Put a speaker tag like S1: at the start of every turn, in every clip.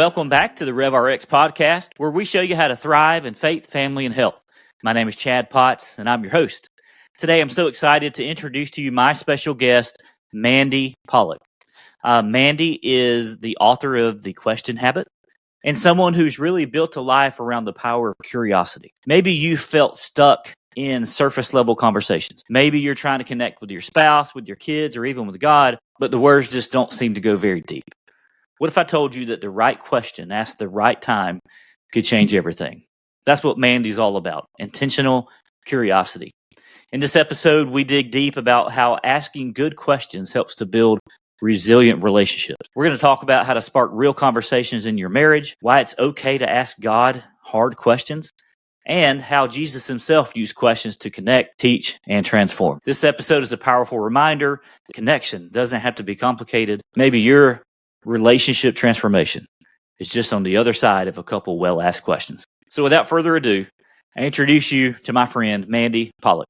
S1: welcome back to the RevRx podcast, where we show you how to thrive in faith, family, and health. My name is Chad Potts, and I'm your host. Today, I'm so excited to introduce to you my special guest, Mandy Pallock. Mandy is the author of The Question Habit and someone who's really built a life around the power of curiosity. Maybe you felt stuck in surface level conversations. Maybe you're trying to connect with your spouse, with your kids, or even with God, but the words just don't seem to go very deep. What if I told you that the right question asked the right time could change everything? That's what Mandy's all about, intentional curiosity. In this episode, we dig deep about how asking good questions helps to build resilient relationships. We're going to talk about how to spark real conversations in your marriage, why it's okay to ask God hard questions, and how Jesus himself used questions to connect, teach, and transform. This episode is a powerful reminder that connection doesn't have to be complicated. Maybe your relationship transformation is just on the other side of a couple well-asked questions. So without further ado, I introduce you to my friend, Mandy Pallock.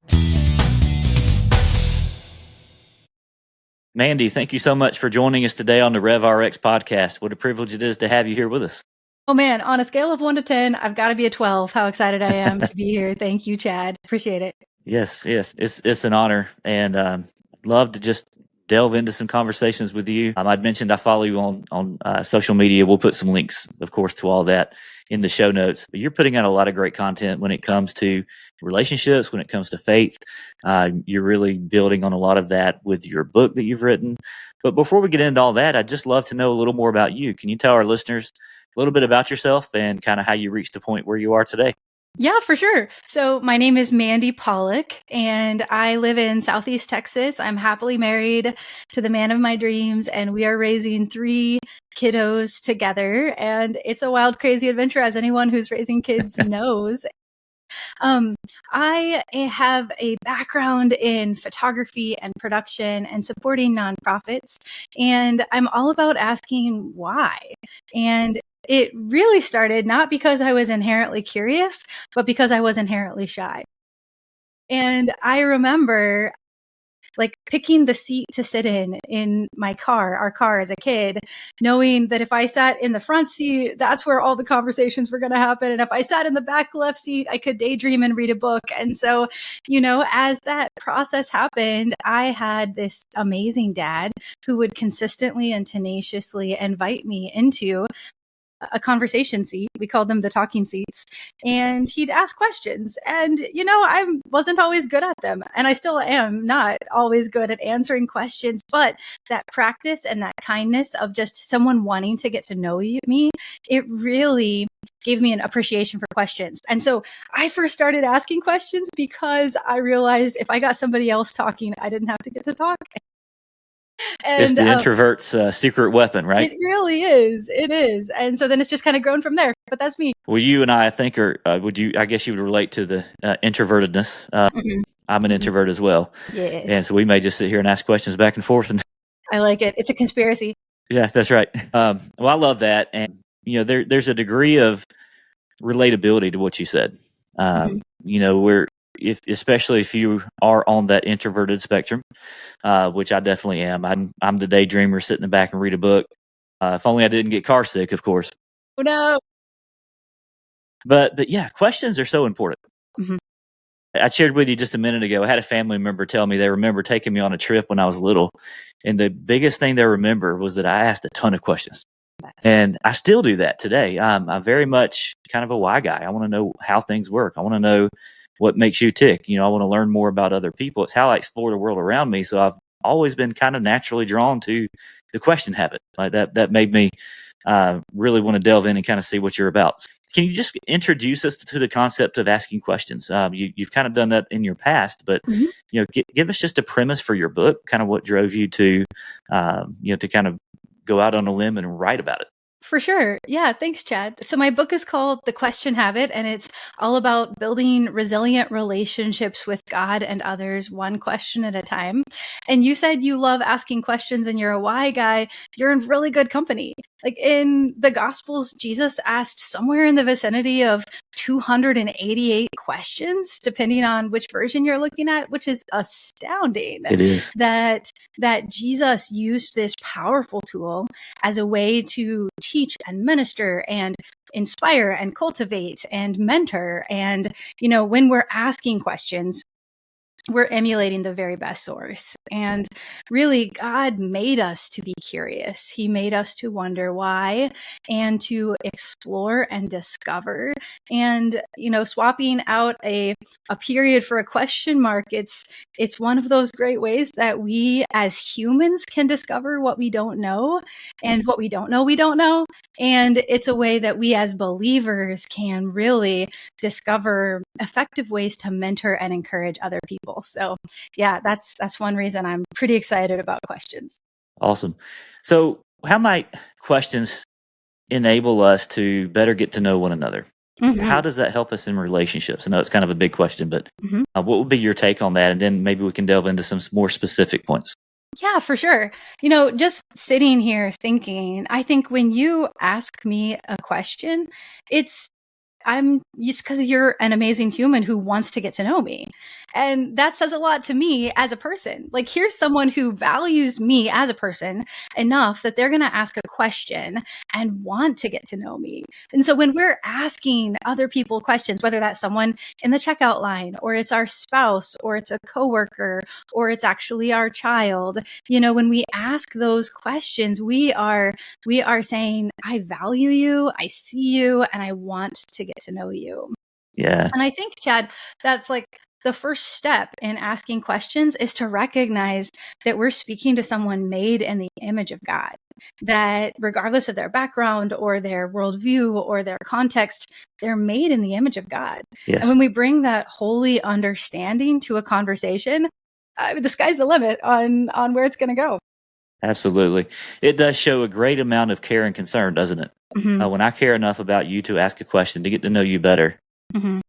S1: Mandy, thank you so much for joining us today on the RevRx podcast. What a privilege it is to have you here with us.
S2: Oh man, on a scale of 1 to 10, I've got to be a 12. How excited I am to be here. Thank you, Chad. Appreciate it.
S1: Yes. It's an honor, and love to just delve into some conversations with you. I'd mentioned I follow you on social media. We'll put some links, of course, to all that in the show notes. But you're putting out a lot of great content when it comes to relationships, when it comes to faith. You're really building on a lot of that with your book that you've written. But before we get into all that, I'd just love to know a little more about you. Can you tell our listeners a little bit about yourself and kind of how you reached the point where you are today?
S2: Yeah, for sure. So my name is Mandy Pallock, and I live in Southeast Texas. I'm happily married to the man of my dreams, and we are raising 3 kiddos together. And it's a wild, crazy adventure, as anyone who's raising kids knows. I have a background in photography and production and supporting nonprofits, and I'm all about asking why. And it really started not because I was inherently curious, but because I was inherently shy. And I remember picking the seat to sit in my car, our car as a kid, knowing that if I sat in the front seat, that's where all the conversations were going to happen. And if I sat in the back left seat, I could daydream and read a book. And so, as that process happened, I had this amazing dad who would consistently and tenaciously invite me into a conversation seat. We called them the talking seats. And he'd ask questions. And, I wasn't always good at them. And I still am not always good at answering questions. But that practice and that kindness of just someone wanting to get to know me, it really gave me an appreciation for questions. And so I first started asking questions because I realized if I got somebody else talking, I didn't have to get to talk.
S1: And, it's the introvert's secret weapon, right?
S2: It really is. It is. And so then it's just kind of grown from there. But that's me.
S1: Well, you and I think I guess you would relate to the introvertedness. I'm an introvert as well.
S2: Yes.
S1: And so we may just sit here and ask questions back and forth.
S2: I like it. It's a conspiracy.
S1: Yeah, that's right. Well, I love that. And, there's a degree of relatability to what you said. Especially if you are on that introverted spectrum, which I definitely am. I'm the daydreamer, sit in the back and read a book. If only I didn't get car sick, of course.
S2: Oh no!
S1: But yeah, questions are so important.
S2: Mm-hmm.
S1: I shared with you just a minute ago. I had a family member tell me they remember taking me on a trip when I was little, and the biggest thing they remember was that I asked a ton of questions. And I still do that today. I'm very much kind of a why guy. I want to know how things work. I want to know what makes you tick. I want to learn more about other people. It's how I explore the world around me. So I've always been kind of naturally drawn to the question habit. Like that made me really want to delve in and kind of see what you're about. Can you just introduce us to the concept of asking questions? You've kind of done that in your past, but give us just a premise for your book, kind of what drove you to to kind of go out on a limb and write about it.
S2: For sure. Yeah. Thanks, Chad. So my book is called The Question Habit, and it's all about building resilient relationships with God and others, one question at a time. And you said you love asking questions and you're a why guy. You're in really good company. Like in the Gospels, Jesus asked somewhere in the vicinity of 288 questions, depending on which version you're looking at, which is astounding.
S1: It is.
S2: That Jesus used this powerful tool as a way to teach and minister and inspire and cultivate and mentor. And, when we're asking questions, we're emulating the very best source. And really, God made us to be curious. He made us to wonder why and to explore and discover. And, swapping out a period for a question mark, it's one of those great ways that we as humans can discover what we don't know, and what we don't know, we don't know. And it's a way that we as believers can really discover effective ways to mentor and encourage other people. So yeah, that's one reason I'm pretty excited about questions.
S1: Awesome. So how might questions enable us to better get to know one another?
S2: Mm-hmm.
S1: How does that help us in relationships? I know it's kind of a big question, but what would be your take on that? And then maybe we can delve into some more specific points.
S2: Yeah, for sure. Just sitting here thinking, I think when you ask me a question, I'm just because you're an amazing human who wants to get to know me. And that says a lot to me as a person. Like, here's someone who values me as a person enough that they're going to ask a question and want to get to know me. And so when we're asking other people questions, whether that's someone in the checkout line, or it's our spouse, or it's a coworker, or it's actually our child, when we ask those questions, we are saying, I value you, I see you, and I want to get to know you.
S1: Yeah.
S2: And I think, Chad, that's like the first step in asking questions is to recognize that we're speaking to someone made in the image of God, that regardless of their background or their worldview or their context, they're made in the image of God.
S1: Yes.
S2: And when we bring that holy understanding to a conversation, the sky's the limit on where it's going to go.
S1: Absolutely. It does show a great amount of care and concern, doesn't it?
S2: Mm-hmm.
S1: When I care enough about you to ask a question, to get to know you better,
S2: mm-hmm.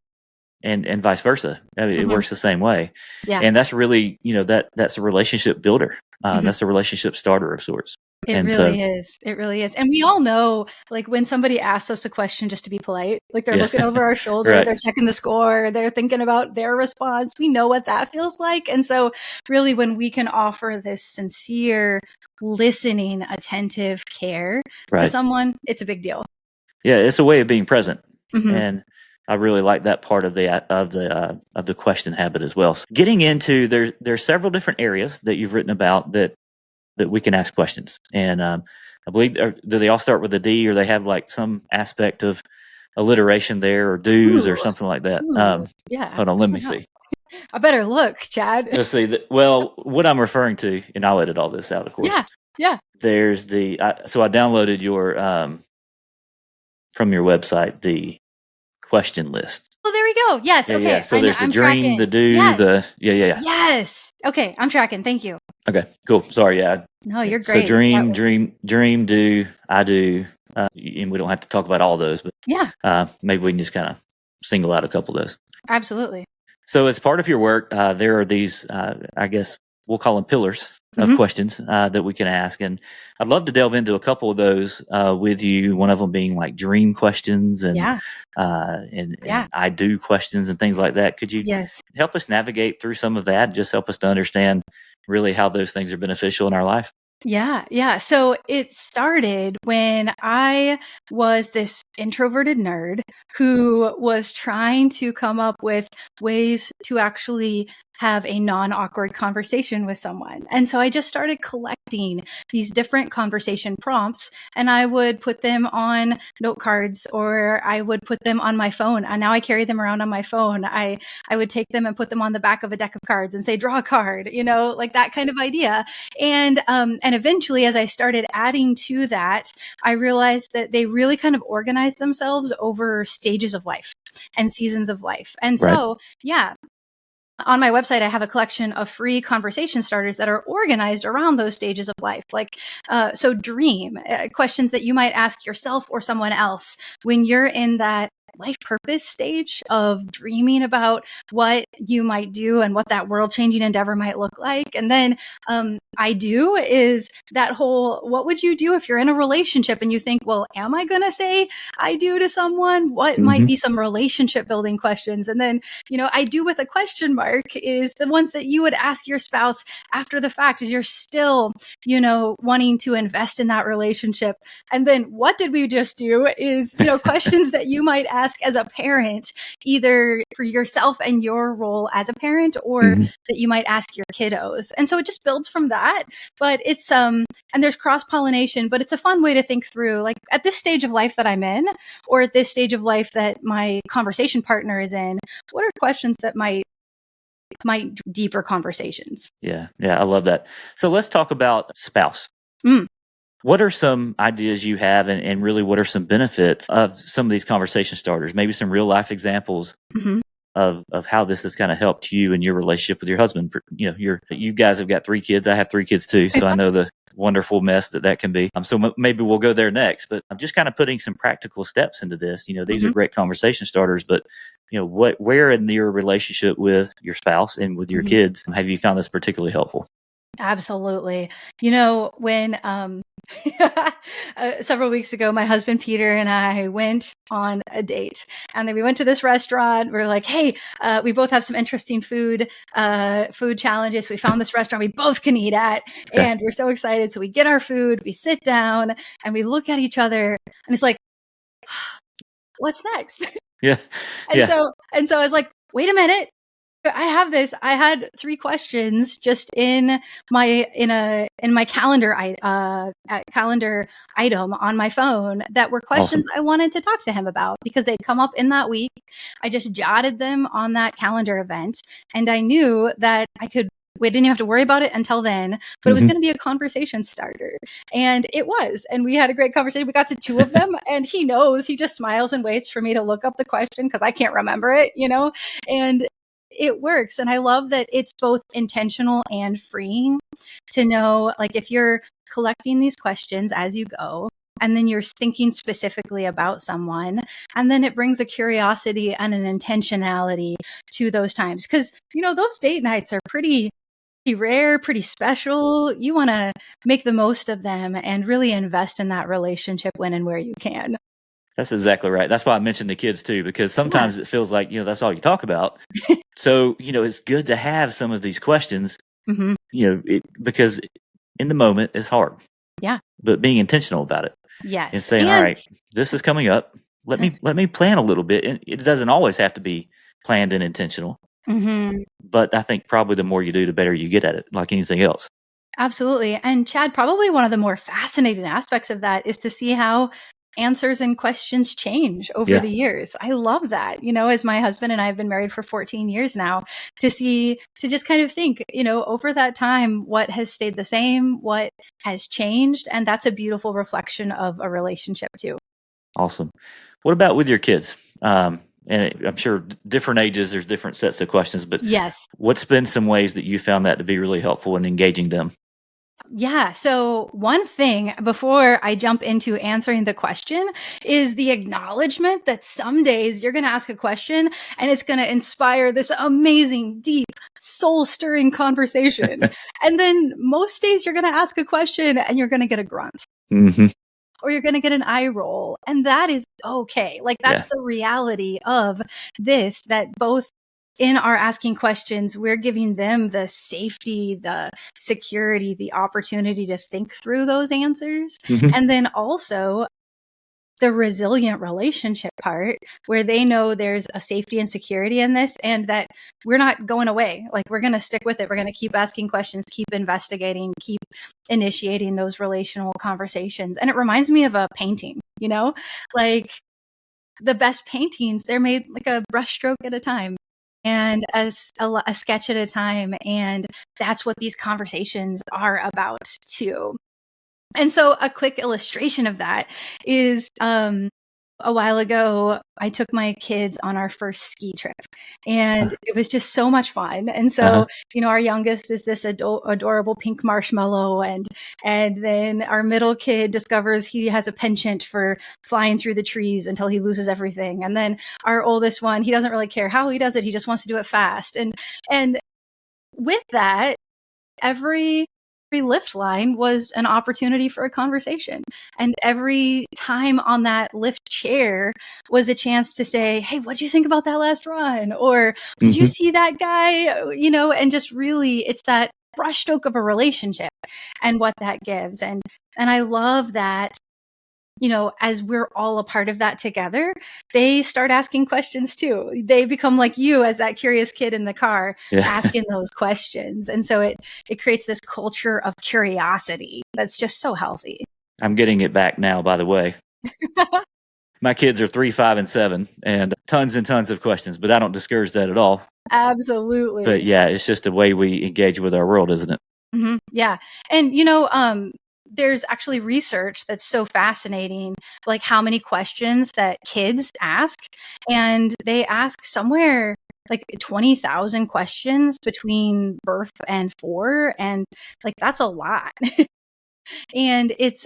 S1: and vice versa. I mean, it works the same way.
S2: Yeah.
S1: And that's really, that's a relationship builder. That's a relationship starter of sorts.
S2: It really is. It really is. And we all know, like, when somebody asks us a question just to be polite, like they're looking over our shoulder,
S1: Right.
S2: They're checking the score, they're thinking about their response. We know what that feels like. And so really, when we can offer this sincere, listening, attentive care to someone, it's a big deal.
S1: Yeah, it's a way of being present.
S2: Mm-hmm.
S1: And I really like that part of the question habit as well. So getting into there's several different areas that you've written about that we can ask questions, and I believe do they all start with a D, or they have like some aspect of alliteration there, or do's or something like that?
S2: Yeah.
S1: Hold on, let me see.
S2: I better look, Chad.
S1: Let's see. Well, what I'm referring to, and I'll edit all this out, of course.
S2: Yeah.
S1: There's so I downloaded your from your website the question list.
S2: Well, there we go. Yes.
S1: Yeah,
S2: okay.
S1: yeah. So there's the
S2: I'm
S1: dream,
S2: tracking.
S1: the do,
S2: yes.
S1: the yeah.
S2: Yes. Okay, I'm tracking. Thank you.
S1: Okay, cool. Sorry, yeah.
S2: No, you're great.
S1: So dream, do, I do, and we don't have to talk about all those, but maybe we can just kind of single out a couple of those.
S2: Absolutely.
S1: So as part of your work, there are these, I guess we'll call them pillars of questions that we can ask. And I'd love to delve into a couple of those with you. One of them being like dream questions and I do questions and things like that. Could you help us navigate through some of that? Just help us to understand really how those things are beneficial in our life.
S2: Yeah. So it started when I was this introverted nerd who was trying to come up with ways to actually have a non-awkward conversation with someone. And so I just started collecting these different conversation prompts, and I would put them on note cards, or I would put them on my phone. And now I carry them around on my phone. I would take them and put them on the back of a deck of cards and say, draw a card, like that kind of idea. And eventually, as I started adding to that, I realized that they really kind of organized themselves over stages of life and seasons of life. And so, on my website, I have a collection of free conversation starters that are organized around those stages of life. Like, so dream, questions that you might ask yourself or someone else when you're in that life purpose stage of dreaming about what you might do and what that world changing endeavor might look like. And then I do is that whole, what would you do if you're in a relationship and you think, well, am I going to say I do to someone? What might be some relationship building questions? And then, I do with a question mark is the ones that you would ask your spouse after the fact as you're still, wanting to invest in that relationship. And then what did we just do is, questions that you might ask as a parent, either for yourself and your role as a parent or that you might ask your kiddos. And so it just builds from that. But it's, and there's cross pollination, but it's a fun way to think through, like at this stage of life that I'm in, or at this stage of life that my conversation partner is in, what are questions that might deeper conversations?
S1: Yeah. I love that. So let's talk about spouse. What are some ideas you have, and really what are some benefits of some of these conversation starters? Maybe some real life examples of how this has kind of helped you in your relationship with your husband. You guys have got 3 kids. I have 3 kids too, so I know the wonderful mess that can be. So maybe we'll go there next. But I'm just kind of putting some practical steps into this. These are great conversation starters, but where in your relationship with your spouse and with your kids have you found this particularly helpful?
S2: Absolutely. When several weeks ago, my husband Peter and I went on a date, and then we went to this restaurant. We're like, hey, we both have some interesting food challenges. We found this restaurant we both can eat at, and we're so excited. So we get our food, we sit down, and we look at each other, and it's like, what's next?
S1: Yeah.
S2: So I was like, wait a minute. I had 3 questions just in my calendar calendar item on my phone that were questions I wanted to talk to him about because they'd come up in that week. I just jotted them on that calendar event, and I knew that we didn't have to worry about it until then, but it was going to be a conversation starter. And it was. And we had a great conversation. We got to 2 of them, and he just smiles and waits for me to look up the question because I can't remember it, and it works. And I love that it's both intentional and freeing to know, like, if you're collecting these questions as you go, and then you're thinking specifically about someone, and then it brings a curiosity and an intentionality to those times. Because, those date nights are pretty rare, pretty special. You want to make the most of them and really invest in that relationship when and where you can.
S1: That's exactly right. That's why I mentioned the kids too, because sometimes it feels like, that's all you talk about. So, it's good to have some of these questions, because in the moment it's hard.
S2: Yeah.
S1: But being intentional about it.
S2: Yes.
S1: And saying, all right, this is coming up. Let me plan a little bit. And it doesn't always have to be planned and intentional. But I think probably the more you do, the better you get at it, like anything else. Absolutely.
S2: And Chad, probably one of the more fascinating aspects of that is to see how answers and questions change over the years. I love that, as my husband and I have been married for 14 years now, to just kind of think, over that time, what has stayed the same, what has changed. And that's a beautiful reflection of a relationship too.
S1: Awesome. What about with your kids? And I'm sure different ages, there's different sets of questions, but
S2: yes,
S1: what's been some ways that you found that to be really helpful in engaging them?
S2: Yeah. So one thing before I jump into answering the question is the acknowledgement that some days you're going to ask a question and it's going to inspire this amazing, deep, soul-stirring conversation. And then most days you're going to ask a question and you're going to get a grunt. Or you're going to get an eye roll. And that is okay. Like that's the reality of this, that both in our asking questions, we're giving them the safety, the security, the opportunity to think through those answers. And then also the resilient relationship part where they know there's a safety and security in this and that we're not going away. Like we're going to stick with it. We're going to keep asking questions, keep investigating, keep initiating those relational conversations. And it reminds me of a painting, like the best paintings, they're made like a brushstroke at a time. And as a sketch at a time. And that's what these conversations are about too. And so a quick illustration of that is A while ago, I took my kids on our first ski trip, and it was just so much fun. And so, our youngest is this adorable pink marshmallow, and then our middle kid discovers he has a penchant for flying through the trees until he loses everything. And then our oldest one, he doesn't really care how he does it; he just wants to do it fast. And with that, every lift line was an opportunity for a conversation. And every time on that lift chair was a chance to say, hey, what do you think about that last run? Or did you see that guy? And just really, it's that brushstroke of a relationship and what that gives. And I love that, as we're all a part of that together, they start asking questions too. They become like you as that curious kid in the car asking those questions. And so it creates this culture of curiosity that's just so healthy.
S1: I'm getting it back now, by the way. My kids are 3, 5, and 7, and tons of questions, but I don't discourage that at all.
S2: Absolutely.
S1: But yeah, it's just the way we engage with our world, isn't it?
S2: Mm-hmm. Yeah. And, there's actually research that's so fascinating, like how many questions that kids ask. And they ask somewhere like 20,000 questions between birth and 4. And like, that's a lot. And it's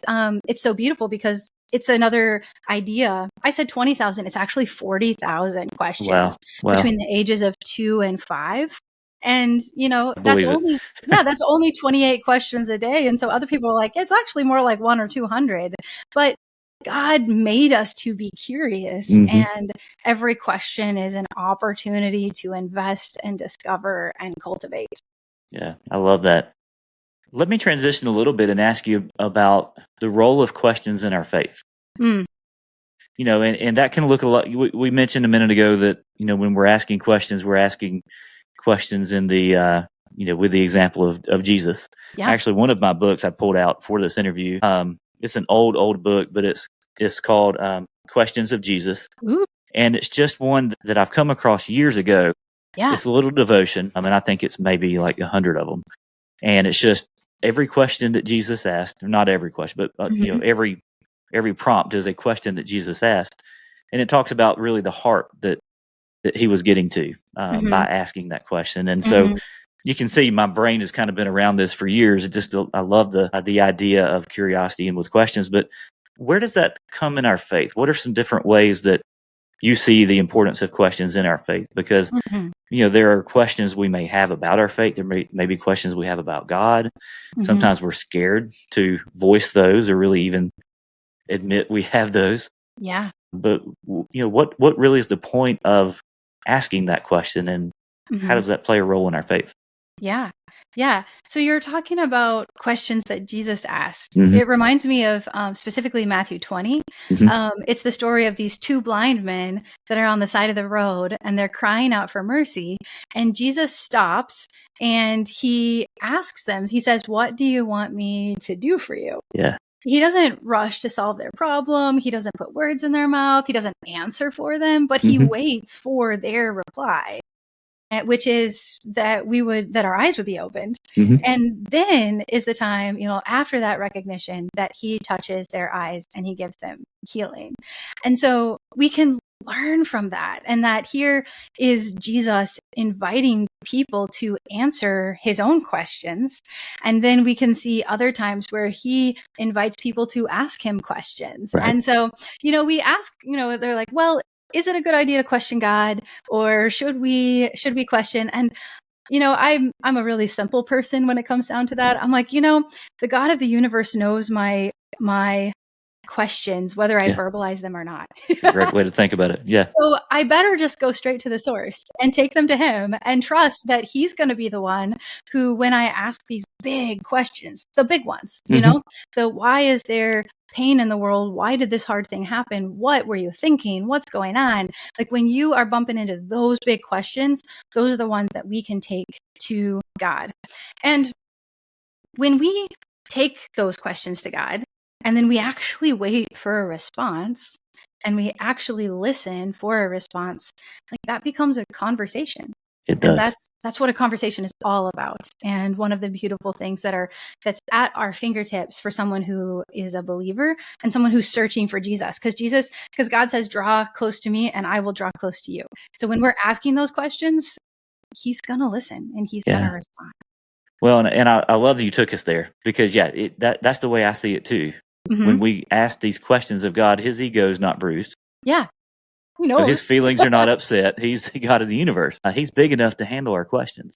S2: so beautiful because it's another idea. I said 20,000. It's actually 40,000 questions between the ages of 2 and 5. And, that's only 28 questions a day. And so other people are like, it's actually more like 100 or 200. But God made us to be curious. And every question is an opportunity to invest and discover and cultivate.
S1: Yeah, I love that. Let me transition a little bit and ask you about the role of questions in our faith. And that can look a lot. We mentioned a minute ago that, when we're asking questions in the, with the example of Jesus. Yeah. Actually, one of my books I pulled out for this interview, it's an old book, but it's called Questions of Jesus. Ooh. And it's just one that I've come across years ago. Yeah. It's a little devotion. I mean, I think it's maybe like 100 of them. And it's just every question that Jesus asked, or not every question, but every prompt is a question that Jesus asked. And it talks about really the heart that he was getting to by asking that question. And so you can see my brain has kind of been around this for years. I love the idea of curiosity and with questions. But where does that come in our faith? What are some different ways that you see the importance of questions in our faith? Because there are questions we may have about our faith. There may be questions we have about God. Sometimes we're scared to voice those or really even admit we have those.
S2: Yeah.
S1: But what really is the point of asking that question, and how does that play a role in our faith?
S2: Yeah. Yeah. So you're talking about questions that Jesus asked. It reminds me of specifically Matthew 20. It's the story of these 2 blind men that are on the side of the road and they're crying out for mercy. And Jesus stops and he asks them, he says, what do you want me to do for you?
S1: Yeah.
S2: He doesn't rush to solve their problem. He doesn't put words in their mouth. He doesn't answer for them, but he waits for their reply. Which is that our eyes would be opened. And then is the time, after that recognition, that he touches their eyes and he gives them healing. And so we can learn from that. And that here is Jesus inviting people to answer his own questions. And then we can see other times where he invites people to ask him questions. Right. And so, we ask, they're like, well, is it a good idea to question God, or should we question? And I'm a really simple person when it comes down to that. I'm like, the God of the universe knows my questions, whether I verbalize them or not.
S1: It's a great way to think about it. Yeah.
S2: So I better just go straight to the source and take them to him and trust that he's going to be the one who, when I ask these big questions, the big ones, the why is there pain in the world? Why did this hard thing happen? What were you thinking? What's going on? Like when you are bumping into those big questions, those are the ones that we can take to God. And when we take those questions to God, and then we actually wait for a response, and we actually listen for a response, like that becomes a conversation.
S1: It
S2: And
S1: does.
S2: that's what a conversation is all about. And one of the beautiful things that's at our fingertips for someone who is a believer and someone who's searching for Jesus. Because God says, draw close to me and I will draw close to you. So when we're asking those questions, he's going to listen and he's going to respond.
S1: Well, and I love that you took us there, because that's the way I see it too.
S2: Mm-hmm.
S1: When we ask these questions of God, his ego is not bruised.
S2: Yeah. No,
S1: his feelings are not upset. He's the God of the universe. He's big enough to handle our questions.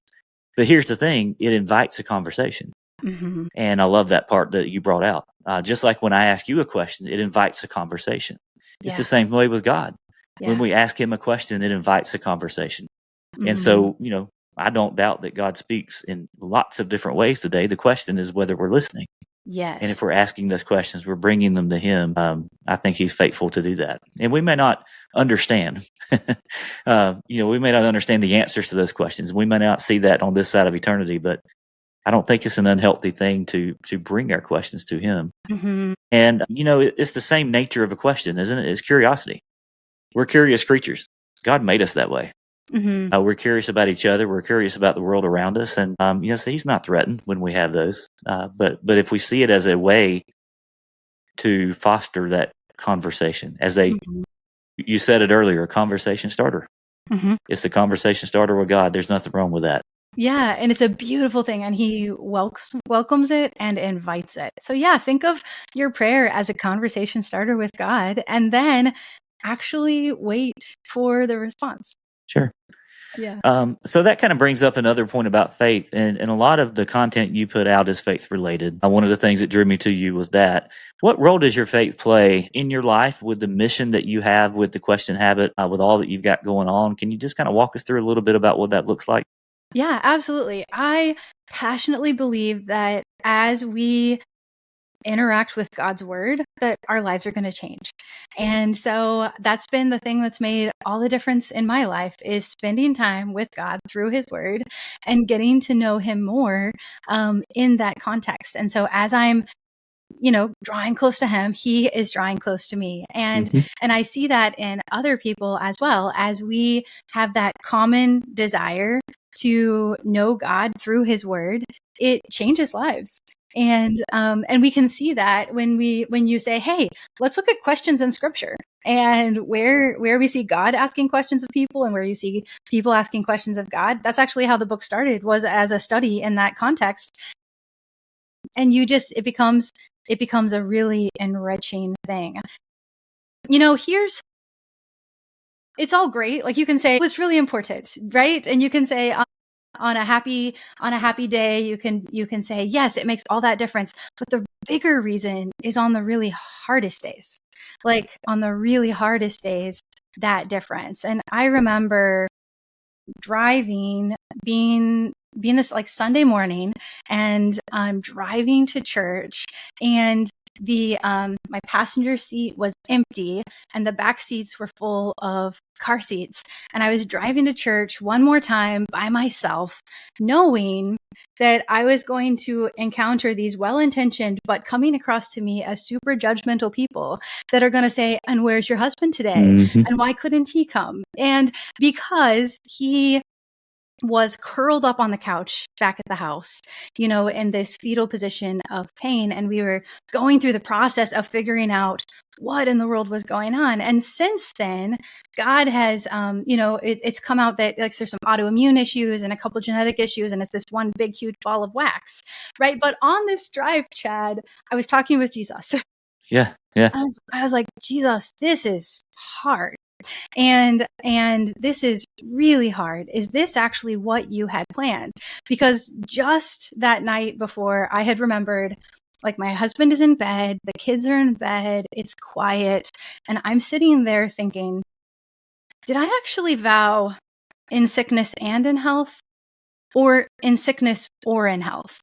S1: But here's the thing, it invites a conversation.
S2: Mm-hmm.
S1: And I love that part that you brought out. Just like when I ask you a question, it invites a conversation. It's the same way with God. When we ask him a question, it invites a conversation. Mm-hmm. And so, I don't doubt that God speaks in lots of different ways today. The question is whether we're listening.
S2: Yes.
S1: And if we're asking those questions, we're bringing them to him. I think he's faithful to do that. And we may not understand. We may not understand the answers to those questions. We may not see that on this side of eternity, but I don't think it's an unhealthy thing to bring our questions to him.
S2: Mm-hmm.
S1: And, it's the same nature of a question, isn't it? It's curiosity. We're curious creatures. God made us that way.
S2: Mm-hmm.
S1: We're curious about each other. We're curious about the world around us. And, so he's not threatened when we have those. But if we see it as a way to foster that conversation, you said it earlier, a conversation starter.
S2: Mm-hmm.
S1: It's a conversation starter with God. There's nothing wrong with that.
S2: Yeah, and it's a beautiful thing, and he welcomes it and invites it. So think of your prayer as a conversation starter with God, and then actually wait for the response.
S1: Sure.
S2: Yeah.
S1: So that kind of brings up another point about faith, and a lot of the content you put out is faith related. One of the things that drew me to you was that. What role does your faith play in your life with the mission that you have with the Question Habit, with all that you've got going on? Can you just kind of walk us through a little bit about what that looks like?
S2: Yeah, absolutely. I passionately believe that as we interact with God's word, that our lives are going to change. And so that's been the thing that's made all the difference in my life, is spending time with God through his word and getting to know him more in that context. And so as I'm drawing close to him, he is drawing close to me. And I see that in other people as well, as we have that common desire to know God through his word. It changes lives. And we can see that when you say, hey, let's look at questions in scripture, and where we see God asking questions of people and where you see people asking questions of God. That's actually how the book started, was as a study in that context. And it becomes a really enriching thing. It's all great. Like, you can say it was really important, right? And you can say on a happy day, you can say, yes, it makes all that difference. But the bigger reason is on the really hardest days. Like, on the really hardest days, that difference. And I remember driving, being this like Sunday morning, and I'm driving to church, and the my passenger seat was empty and the back seats were full of car seats, and I was driving to church one more time by myself, knowing that I was going to encounter these well-intentioned but coming across to me as super judgmental people that are going to say, and where's your husband today?
S1: Mm-hmm.
S2: And why couldn't he come? And because he was curled up on the couch back at the house, in this fetal position of pain. And we were going through the process of figuring out what in the world was going on. And since then, God has, it's come out that there's some autoimmune issues and a couple genetic issues, and it's this one big, huge ball of wax, right? But on this drive, Chad, I was talking with Jesus.
S1: Yeah.
S2: I was like, Jesus, this is hard. And this is really hard. Is this actually what you had planned? Because just that night before, I had remembered, like, my husband is in bed, the kids are in bed, it's quiet, and I'm sitting there thinking, did I actually vow in sickness and in health, or in sickness or in health?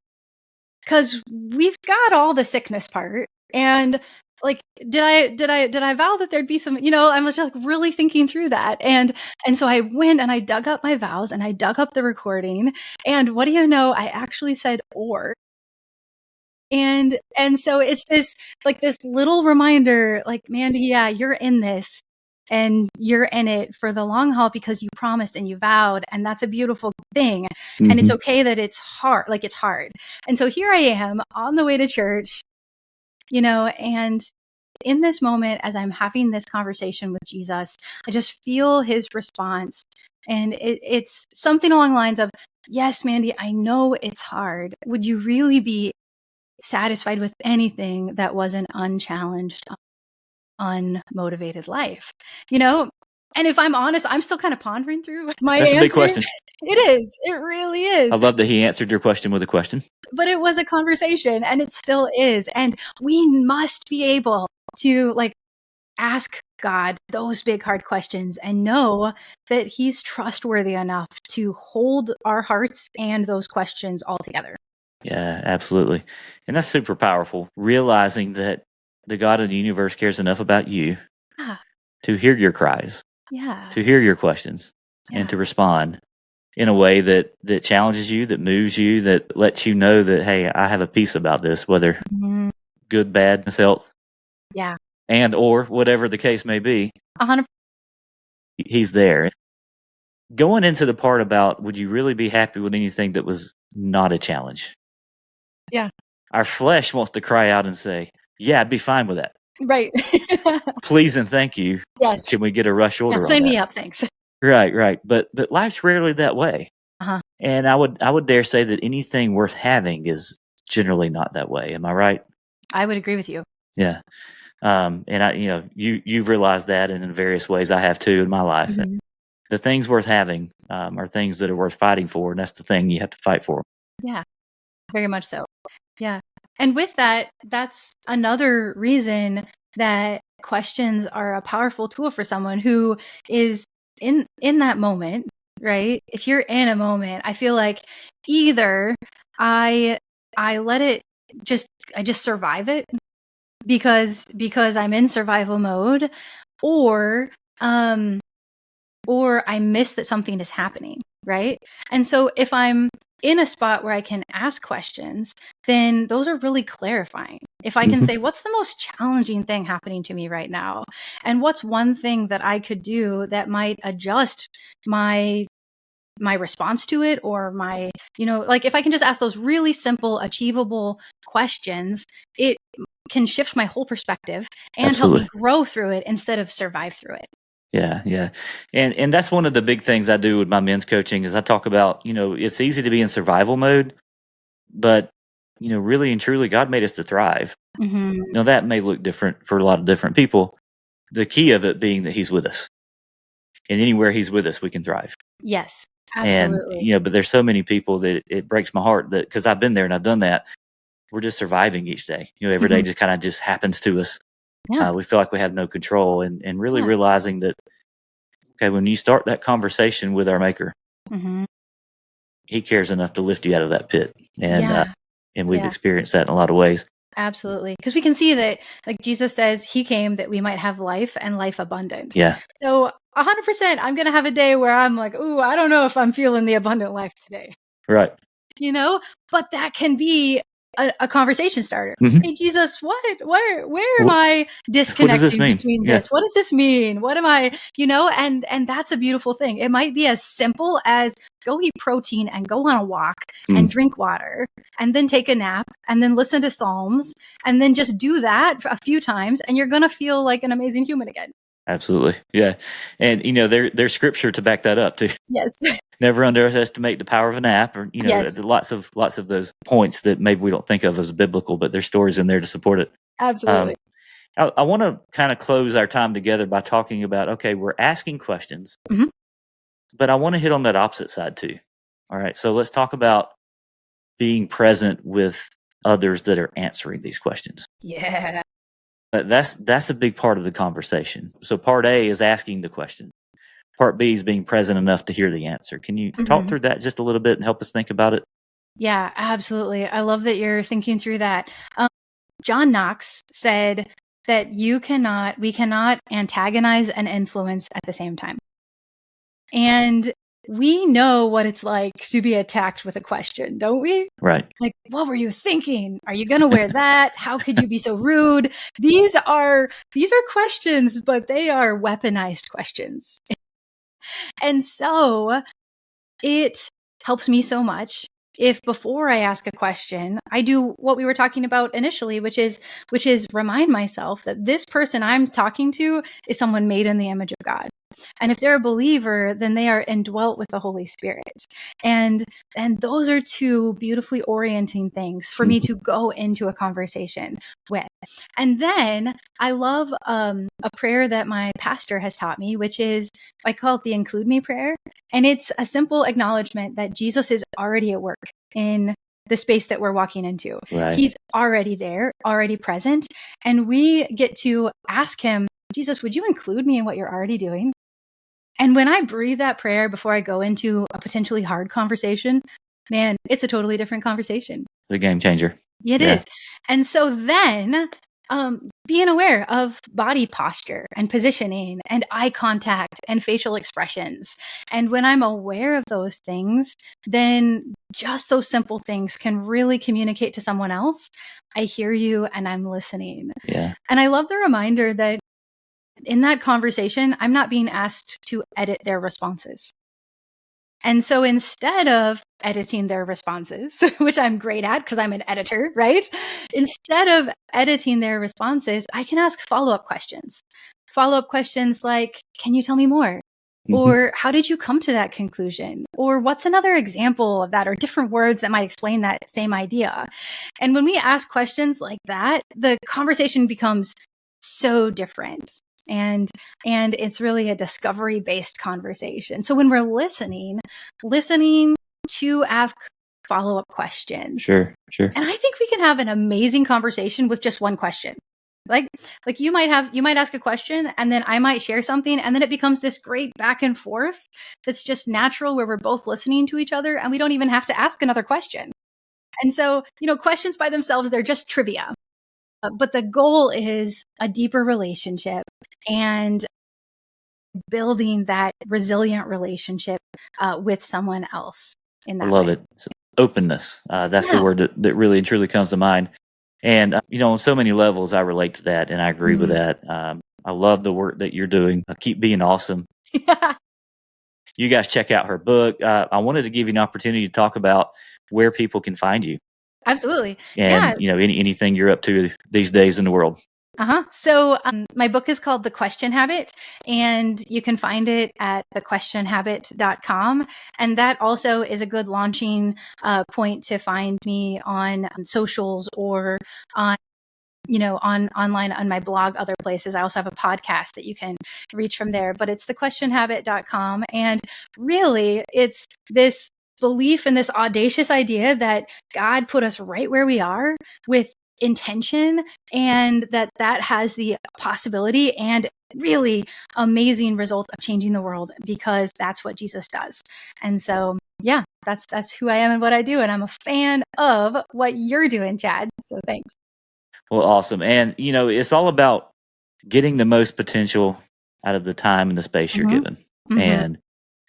S2: Because we've got all the sickness part, and like, did I vow that there'd be some, I'm just like really thinking through that. And so I went and I dug up my vows and I dug up the recording, and what do you know? I actually said or. And so it's this little reminder, like, Mandy, yeah, you're in this. and you're in it for the long haul because you promised and you vowed, and that's a beautiful thing.
S1: Mm-hmm.
S2: And it's okay that it's hard, like it's hard. And so here I am on the way to church, and in this moment, as I'm having this conversation with Jesus, I just feel his response. And it's something along the lines of, yes, Mandy, I know it's hard. Would you really be satisfied with anything that was an unchallenged, unmotivated life? And if I'm honest, I'm still kind of pondering through my answer.
S1: That's a big question.
S2: It is. It really is.
S1: I love that he answered your question with a question.
S2: But it was a conversation, and it still is. And we must be able to ask God those big, hard questions and know that he's trustworthy enough to hold our hearts and those questions all together.
S1: Yeah, absolutely. And that's super powerful. Realizing that the God of the universe cares enough about you to hear your cries, to hear your questions, and to respond in a way that challenges you, that moves you, that lets you know that, hey, I have a peace about this, whether good, bad, health, and or whatever the case may be.
S2: 100%.
S1: He's there. Going into the part about would you really be happy with anything that was not a challenge?
S2: Yeah.
S1: Our flesh wants to cry out and say, yeah, I'd be fine with that.
S2: Right.
S1: Please and thank you.
S2: Yes.
S1: Can we get a rush order on that?
S2: Sign me up, thanks.
S1: Right. But life's rarely that way. And I would dare say that anything worth having is generally not that way. Am I right?
S2: I would agree with you.
S1: Yeah. And you've realized that, and in various ways I have too in my life.
S2: Mm-hmm.
S1: And the things worth having are things that are worth fighting for, and that's the thing you have to fight for.
S2: Yeah, very much so. Yeah. And with that, that's another reason that questions are a powerful tool for someone who is in that moment, right? If you're in a moment, I feel like either I let it I just survive it because I'm in survival mode, or I miss that something is happening, right? And so if I'm in a spot where I can ask questions, then those are really clarifying. If I can say, what's the most challenging thing happening to me right now? And what's one thing that I could do that might adjust my response to it, or my, if I can just ask those really simple, achievable questions, it can shift my whole perspective and
S1: Absolutely.
S2: help me grow through it instead of survive through it.
S1: Yeah. And that's one of the big things I do with my men's coaching is I talk about, it's easy to be in survival mode, but, really and truly, God made us to thrive.
S2: Mm-hmm.
S1: Now, that may look different for a lot of different people. The key of it being that he's with us. And anywhere he's with us, we can thrive.
S2: Yes, absolutely.
S1: And, but there's so many people that it breaks my heart that, because I've been there and I've done that, we're just surviving each day. Every day just kind of just happens to us.
S2: Yeah.
S1: We feel like we have no control, and really realizing that, okay, when you start that conversation with our Maker, he cares enough to lift you out of that pit. And we've experienced that in a lot of ways.
S2: Absolutely. Because we can see that, like Jesus says, he came that we might have life and life abundant.
S1: Yeah.
S2: So 100%, I'm going to have a day where I'm like, ooh, I don't know if I'm feeling the abundant life today.
S1: Right.
S2: But that can be a conversation starter. Hey, Jesus, where am I disconnecting between this? What does this mean? What am I, and that's a beautiful thing. It might be as simple as go eat protein and go on a walk and drink water and then take a nap and then listen to Psalms and then just do that a few times and you're going to feel like an amazing human again.
S1: Absolutely. Yeah. And, there's scripture to back that up too.
S2: Yes.
S1: Never underestimate the power of a nap, or, lots of those points that maybe we don't think of as biblical, but there's stories in there to support it.
S2: Absolutely.
S1: I want to kind of close our time together by talking about, okay, we're asking questions, but I want to hit on that opposite side too. All right. So let's talk about being present with others that are answering these questions.
S2: Yeah.
S1: But that's a big part of the conversation. So part A is asking the question. Part B is being present enough to hear the answer. Can you talk through that just a little bit and help us think about it?
S2: Yeah, absolutely. I love that you're thinking through that. John Knox said that we cannot antagonize and influence at the same time. And we know what it's like to be attacked with a question, don't we?
S1: Right.
S2: Like, what were you thinking? Are you going to wear that? How could you be so rude? These are questions, but they are weaponized questions. And so it helps me so much if before I ask a question, I do what we were talking about initially, which is remind myself that this person I'm talking to is someone made in the image of God. And if they're a believer, then they are indwelt with the Holy Spirit. And those are two beautifully orienting things for me to go into a conversation with. And then I love a prayer that my pastor has taught me, which is, I call it the include me prayer. And it's a simple acknowledgement that Jesus is already at work in the space that we're walking into.
S1: Right.
S2: He's already there, already present. And we get to ask him, Jesus, would you include me in what you're already doing? And when I breathe that prayer before I go into a potentially hard conversation, man, it's a totally different conversation.
S1: It's a game changer.
S2: It is. And so then being aware of body posture and positioning and eye contact and facial expressions. And when I'm aware of those things, then just those simple things can really communicate to someone else. I hear you and I'm listening.
S1: Yeah.
S2: And I love the reminder that in that conversation, I'm not being asked to edit their responses. And so instead of editing their responses, which I'm great at because I'm an editor, right? Instead of editing their responses, I can ask follow-up questions. Follow-up questions like, can you tell me more? Or how did you come to that conclusion? Or what's another example of that? Or different words that might explain that same idea. And when we ask questions like that, the conversation becomes so different. And it's really a discovery-based conversation. So when we're listening to ask follow-up questions.
S1: Sure.
S2: And I think we can have an amazing conversation with just one question. Like you might ask a question and then I might share something and then it becomes this great back and forth that's just natural where we're both listening to each other and we don't even have to ask another question. And so, questions by themselves, they're just trivia. But the goal is a deeper relationship and building that resilient relationship with someone else in that
S1: I love
S2: way.
S1: it. So, openness. That's the word that really and truly comes to mind. And, on so many levels, I relate to that and I agree with that. I love the work that you're doing. Keep being awesome. You guys check out her book. I wanted to give you an opportunity to talk about where people can find you.
S2: Absolutely.
S1: And, anything you're up to these days in the world.
S2: So my book is called The Question Habit, and you can find it at thequestionhabit.com. And that also is a good launching point to find me on socials or on online on my blog, other places. I also have a podcast that you can reach from there, but it's thequestionhabit.com. And really it's this belief in this audacious idea that God put us right where we are with intention, and that has the possibility and really amazing result of changing the world, because that's what Jesus does. And so, that's who I am and what I do. And I'm a fan of what you're doing, Chad. So thanks.
S1: Well, awesome. And, it's all about getting the most potential out of the time and the space you're given, and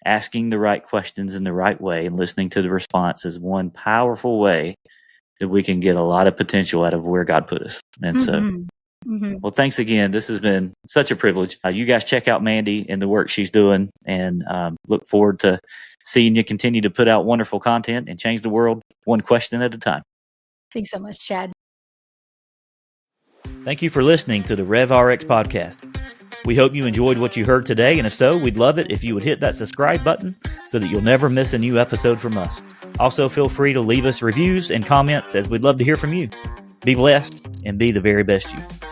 S1: asking the right questions in the right way and listening to the response is one powerful way that we can get a lot of potential out of where God put us. And so, well, thanks again. This has been such a privilege. You guys check out Mandy and the work she's doing, and look forward to seeing you continue to put out wonderful content and change the world one question at a time.
S2: Thanks so much, Chad.
S1: Thank you for listening to the RevRx podcast. We hope you enjoyed what you heard today, and if so, we'd love it if you would hit that subscribe button so that you'll never miss a new episode from us. Also, feel free to leave us reviews and comments, as we'd love to hear from you. Be blessed and be the very best you.